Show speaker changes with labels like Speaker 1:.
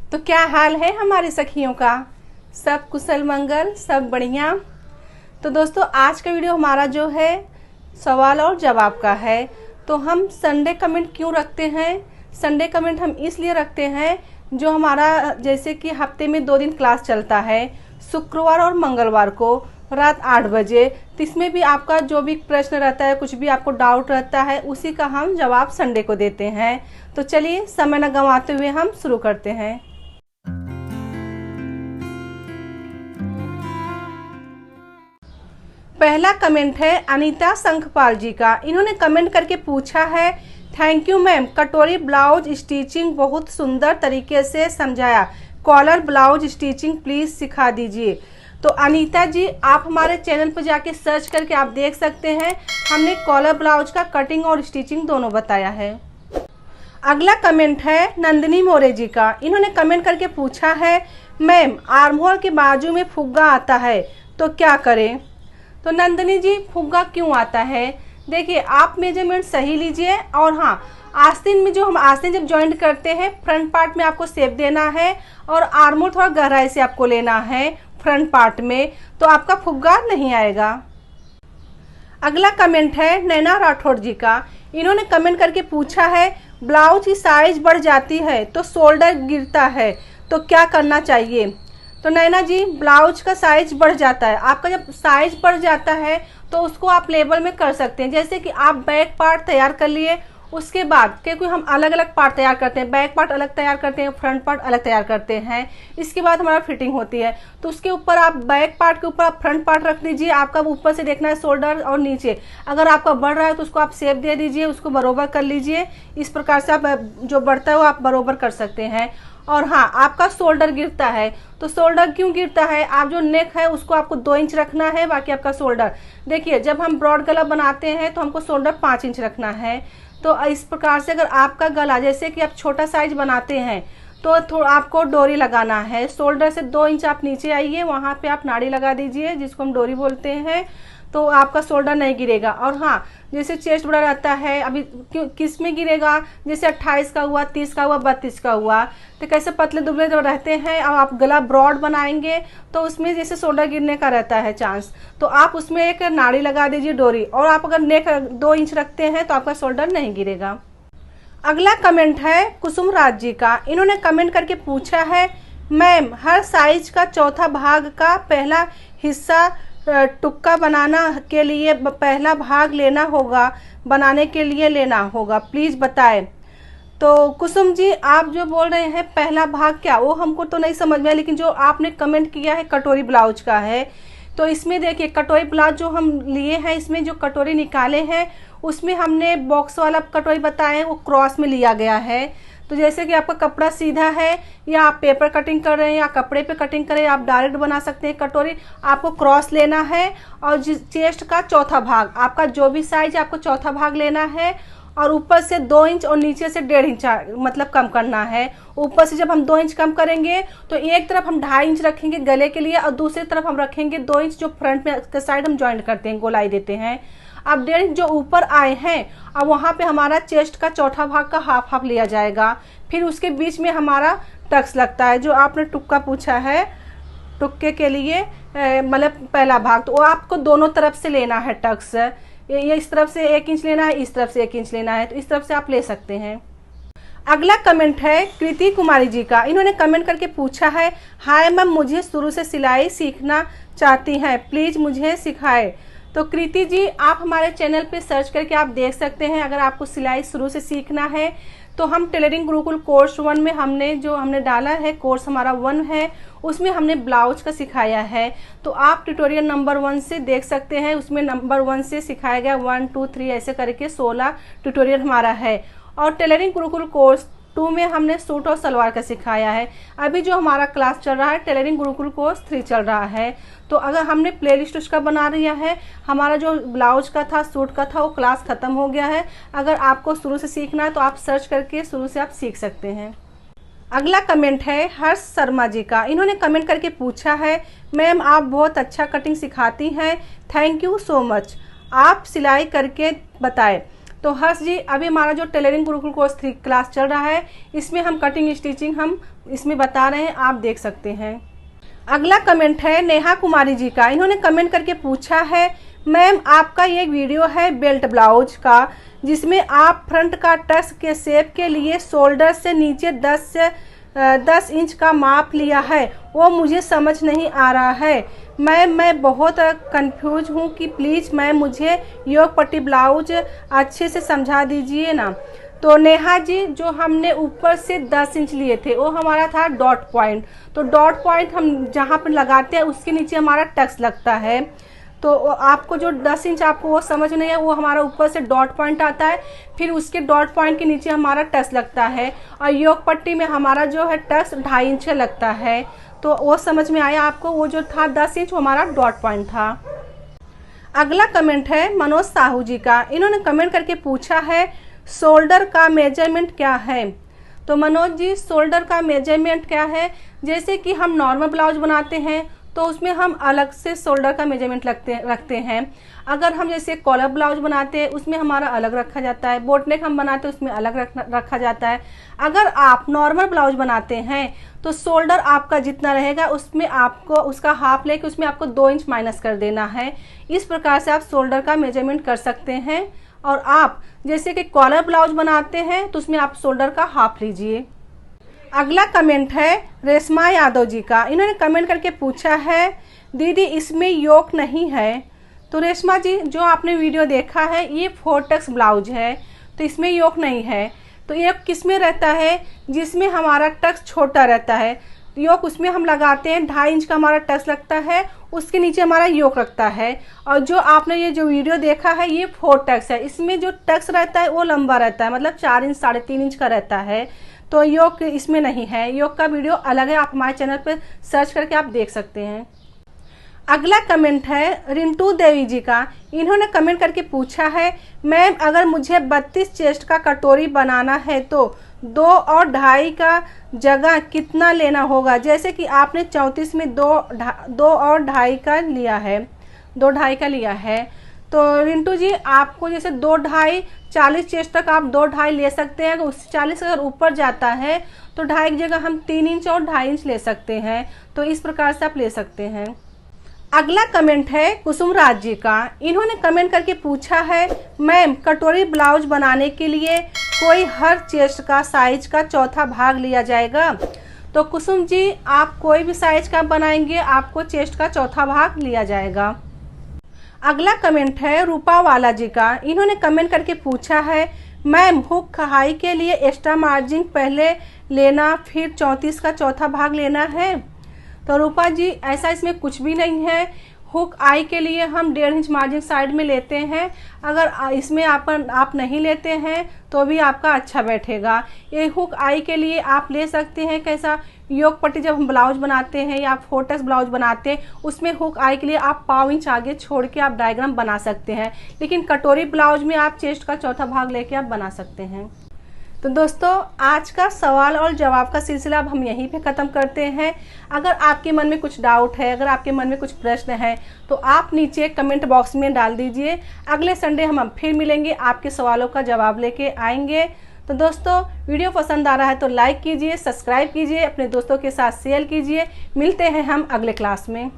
Speaker 1: तो क्या हाल है हमारी सखियों का? सब कुशल मंगल, सब बढ़िया। तो दोस्तों आज का वीडियो हमारा जो है सवाल और जवाब का है। तो हम संडे कमेंट क्यों रखते हैं? संडे कमेंट हम इसलिए रखते हैं जो हमारा जैसे कि हफ्ते में 2 दिन क्लास चलता है, शुक्रवार और मंगलवार को रात 8 बजे। तो इसमें भी आपका जो भी प्रश्न रहता है, कुछ भी आपको डाउट रहता है, उसी का हम जवाब संडे को देते हैं। तो चलिए समय न गंवाते हुए हम शुरू करते हैं। पहला कमेंट है अनीता संखपाल जी का। इन्होंने कमेंट करके पूछा है, थैंक यू मैम, कटोरी ब्लाउज स्टिचिंग बहुत सुंदर तरीके से समझाया। कॉलर ब्लाउज स्टिचिंग प्लीज सिखा दीजिए। तो अनीता जी आप हमारे चैनल पर जाके सर्च करके आप देख सकते हैं, हमने कॉलर ब्लाउज का कटिंग और स्टिचिंग दोनों बताया है। अगला कमेंट है नंदिनी मोरे जी का। इन्होंने कमेंट करके पूछा है, मैम आर्महोल के बाजू में फुग्गा आता है तो क्या करें? तो नंदिनी जी फुग्गा क्यों आता है? देखिए आप मेजरमेंट सही लीजिए और हाँ, आस्तीन में जो हम आस्तीन जब जॉइंट करते हैं फ्रंट पार्ट में आपको शेप देना है और आर्महोल थोड़ा गहराई से आपको लेना है फ्रंट पार्ट में, तो आपका फुग्गा नहीं आएगा। अगला कमेंट है नैना राठौड़ जी का। इन्होंने कमेंट करके पूछा है, ब्लाउज की साइज बढ़ जाती है तो शोल्डर गिरता है तो क्या करना चाहिए? तो नैना जी ब्लाउज का साइज बढ़ जाता है, आपका जब साइज बढ़ जाता है तो उसको आप लेबल में कर सकते हैं। जैसे कि आप बैक पार्ट तैयार कर लिए, उसके बाद क्योंकि हम अलग अलग पार्ट तैयार करते हैं, बैक पार्ट अलग तैयार करते हैं, फ्रंट पार्ट अलग तैयार करते हैं, इसके बाद हमारा फिटिंग होती है। तो उसके ऊपर आप बैक पार्ट के ऊपर आप फ्रंट पार्ट रख दीजिए। आपका ऊपर से देखना है शोल्डर और नीचे, अगर आपका बढ़ रहा है तो उसको आप शेप दे दीजिए, उसको बरोबर कर लीजिए। इस प्रकार से आप जो बढ़ता है वो आप बरोबर कर सकते हैं। और हाँ, आपका शोल्डर गिरता है तो शोल्डर क्यों गिरता है? आप जो नेक है उसको आपको 2 इंच रखना है, बाकी आपका शोल्डर देखिए, जब हम ब्रॉड गला बनाते हैं तो हमको शोल्डर 5 इंच रखना है। तो इस प्रकार से अगर आपका गला जैसे कि आप छोटा साइज बनाते हैं तो थोड़ा आपको डोरी लगाना है। शोल्डर से 2 इंच आप नीचे आइए, वहाँ पे आप नाड़ी लगा दीजिए जिसको हम डोरी बोलते हैं, तो आपका शोल्डर नहीं गिरेगा। और हाँ, जैसे चेस्ट बड़ा रहता है, अभी किस में गिरेगा? जैसे 28 का हुआ, 30 का हुआ, 32 का हुआ, तो कैसे पतले दुबले जो रहते हैं और आप गला ब्रॉड बनाएंगे तो उसमें जैसे शोल्डर गिरने का रहता है चांस, तो आप उसमें एक नाड़ी लगा दीजिए डोरी। और आप अगर नेक 2 इंच रखते हैं तो आपका शोल्डर नहीं गिरेगा। अगला कमेंट है कुसुम राज जी का। इन्होंने कमेंट करके पूछा है, मैम हर साइज का चौथा भाग का पहला हिस्सा टुक्का बनाना के लिए पहला भाग लेना होगा, बनाने के लिए लेना होगा, प्लीज बताएं। तो कुसुम जी आप जो बोल रहे हैं पहला भाग क्या, वो हमको तो नहीं समझ में, लेकिन जो आपने कमेंट किया है कटोरी ब्लाउज का है, तो इसमें देखिए कटोरी ब्लाउज जो हम लिए हैं, इसमें जो कटोरी निकाले हैं उसमें हमने बॉक्स वाला कटोरी बताए वो क्रॉस में लिया गया है। तो जैसे कि आपका कपड़ा सीधा है या आप पेपर कटिंग कर रहे हैं या कपड़े पे कटिंग कर रहे हैं, आप डायरेक्ट बना सकते हैं कटोरी। आपको क्रॉस लेना है और चेस्ट का चौथा भाग, आपका जो भी साइज आपको चौथा भाग लेना है और ऊपर से 2 इंच और नीचे से 1.5 इंच मतलब कम करना है। ऊपर से जब हम 2 इंच कम करेंगे तो एक तरफ हम 2.5 इंच रखेंगे गले के लिए और दूसरी तरफ हम रखेंगे 2 इंच जो फ्रंट में के साइड हम ज्वाइंट करते हैं, गोलाई देते हैं। अब 1.5 इंच जो ऊपर आए हैं, अब वहाँ पे हमारा चेस्ट का चौथा भाग का हाफ लिया जाएगा। फिर उसके बीच में हमारा टक्स लगता है, जो आपने टुक्का पूछा है, टुक्के के लिए मतलब पहला भाग, तो वो आपको दोनों तरफ से लेना है टक्स। ये इस तरफ से 1 इंच लेना है, इस तरफ से 1 इंच लेना है, तो इस तरफ से आप ले सकते हैं। अगला कमेंट है कृति कुमारी जी का। इन्होंने कमेंट करके पूछा है, हाय मैम मुझे शुरू से सिलाई सीखना चाहती हैं, प्लीज मुझे सिखाए। तो कृति जी आप हमारे चैनल पे सर्च करके आप देख सकते हैं, अगर आपको सिलाई शुरू से सीखना है तो हम टेलरिंग गुरुकुल कोर्स 1 में हमने डाला है, कोर्स हमारा 1 है, उसमें हमने ब्लाउज का सिखाया है। तो आप ट्यूटोरियल नंबर 1 से देख सकते हैं, उसमें नंबर 1 से सिखाया गया 1 2 3 ऐसे करके 16 ट्यूटोरियल हमारा है। और टेलरिंग गुरुकुल कोर्स 2 में हमने सूट और सलवार का सिखाया है। अभी जो हमारा क्लास चल रहा है टेलरिंग गुरुकुल कोर्स 3 चल रहा है। तो अगर हमने प्लेलिस्ट उसका बना लिया है, हमारा जो ब्लाउज का था, सूट का था, वो क्लास खत्म हो गया है। अगर आपको शुरू से सीखना है तो आप सर्च करके शुरू से आप सीख सकते हैं। अगला कमेंट है हर्ष शर्मा जी का। इन्होंने कमेंट करके पूछा है, मैम आप बहुत अच्छा कटिंग सिखाती हैं, थैंक यू सो मच, आप सिलाई करके बताएं। तो हर्ष जी, अभी हमारा जो टेलरिंग गुरुकुल कोर्स 3 क्लास चल रहा है, इसमें हम कटिंग स्टिचिंग हम इसमें बता रहे हैं, आप देख सकते हैं। अगला कमेंट है नेहा कुमारी जी का। इन्होंने कमेंट करके पूछा है, मैम आपका ये वीडियो है बेल्ट ब्लाउज का, जिसमें आप फ्रंट का टक्स के शेप के लिए शोल्डर से नीचे 10 इंच का माप लिया है, वो मुझे समझ नहीं आ रहा है। मैं बहुत कंफ्यूज हूँ कि प्लीज़ मैम मुझे योग पट्टी ब्लाउज अच्छे से समझा दीजिए ना। तो नेहा जी, जो हमने ऊपर से 10 इंच लिए थे वो हमारा था डॉट पॉइंट। तो डॉट पॉइंट हम जहाँ पर लगाते हैं उसके नीचे हमारा टक्स लगता है। तो आपको जो 10 इंच आपको वो समझ नहीं है, वो हमारा ऊपर से डॉट पॉइंट आता है, फिर उसके डॉट पॉइंट के नीचे हमारा टक्स लगता है, और योग पट्टी में हमारा जो है टक्स 2.5 इंच लगता है। तो वो समझ में आया आपको? वो जो था 10 इंच वो हमारा डॉट पॉइंट था। अगला कमेंट है मनोज साहू जी का। इन्होंने कमेंट करके पूछा है शोल्डर का मेजरमेंट क्या है। तो मनोज जी, शोल्डर का मेजरमेंट क्या है, जैसे कि हम नॉर्मल ब्लाउज बनाते हैं तो उसमें हम अलग से शोल्डर का मेजरमेंट रखते हैं। अगर हम जैसे कॉलर ब्लाउज बनाते हैं उसमें हमारा अलग रखा जाता है, बोटनेक हम बनाते हैं उसमें अलग रखा जाता है। अगर आप नॉर्मल ब्लाउज बनाते हैं तो शोल्डर आपका जितना रहेगा उसमें आपको उसका हाफ लेके उसमें आपको 2 इंच माइनस कर देना है। इस प्रकार से आप शोल्डर का मेजरमेंट कर सकते हैं। और आप जैसे कि कॉलर ब्लाउज बनाते हैं तो उसमें आप शोल्डर का हाफ लीजिए। अगला कमेंट है रेशमा यादव जी का। इन्होंने कमेंट करके पूछा है, दीदी इसमें योक नहीं है। तो रेशमा जी, जो आपने वीडियो देखा है ये 4 टक्स ब्लाउज है, तो इसमें योक नहीं है। तो योक किस में रहता है? जिसमें हमारा टक्स छोटा रहता है, योक उसमें हम लगाते हैं। 2.5 इंच का हमारा टक्स लगता है, उसके नीचे हमारा योक रखता है। और जो आपने ये जो वीडियो देखा है ये 4 टक्स है, इसमें जो टक्स रहता है वो लंबा रहता है, मतलब 4 इंच 3.5 इंच का रहता है। तो योग इसमें नहीं है, योग का वीडियो अलग है, आप हमारे चैनल पर सर्च करके आप देख सकते हैं। अगला कमेंट है रिंटू देवी जी का। इन्होंने कमेंट करके पूछा है, मैम अगर मुझे 32 चेस्ट का कटोरी बनाना है तो 2 और 2.5 का जगह कितना लेना होगा? जैसे कि आपने 34 में 2 और 2.5 का लिया है, 2.5 का लिया है। तो रिंटू जी, आपको जैसे 2.5 40 चेस्ट तक आप 2.5 ले सकते हैं। उससे 40 अगर ऊपर जाता है तो 2.5 की जगह हम 3 इंच और 2.5 इंच ले सकते हैं। तो इस प्रकार से आप ले सकते हैं। अगला कमेंट है कुसुम राज जी का। इन्होंने कमेंट करके पूछा है, मैम कटोरी ब्लाउज बनाने के लिए कोई हर चेस्ट का साइज का चौथा भाग लिया जाएगा? तो कुसुम जी, आप कोई भी साइज का बनाएंगे आपको चेस्ट का चौथा भाग लिया जाएगा। अगला कमेंट है रूपा वाला जी का। इन्होंने कमेंट करके पूछा है, मैम हुक कढ़ाई के लिए एक्स्ट्रा मार्जिन पहले लेना फिर 34 का चौथा भाग लेना है? तो रूपा जी, ऐसा इसमें कुछ भी नहीं है। हुक आई के लिए हम 1.5 इंच मार्जिन साइड में लेते हैं। अगर इसमें आप नहीं लेते हैं तो भी आपका अच्छा बैठेगा। ये हुक आई के लिए आप ले सकते हैं। कैसा? योग पट्टी जब हम ब्लाउज बनाते हैं या 4 टक्स ब्लाउज बनाते हैं उसमें हुक आई के लिए आप 1.5 इंच आगे छोड़ के आप डायग्राम बना सकते हैं, लेकिन कटोरी ब्लाउज में आप चेस्ट का चौथा भाग लेके आप बना सकते हैं। तो दोस्तों, आज का सवाल और जवाब का सिलसिला अब हम यहीं पे ख़त्म करते हैं। अगर आपके मन में कुछ डाउट है, अगर आपके मन में कुछ प्रश्न है तो आप नीचे कमेंट बॉक्स में डाल दीजिए। अगले संडे हम फिर मिलेंगे, आपके सवालों का जवाब लेके आएंगे। तो दोस्तों, वीडियो पसंद आ रहा है तो लाइक कीजिए, सब्सक्राइब कीजिए, अपने दोस्तों के साथ शेयर कीजिए। मिलते हैं हम अगले क्लास में।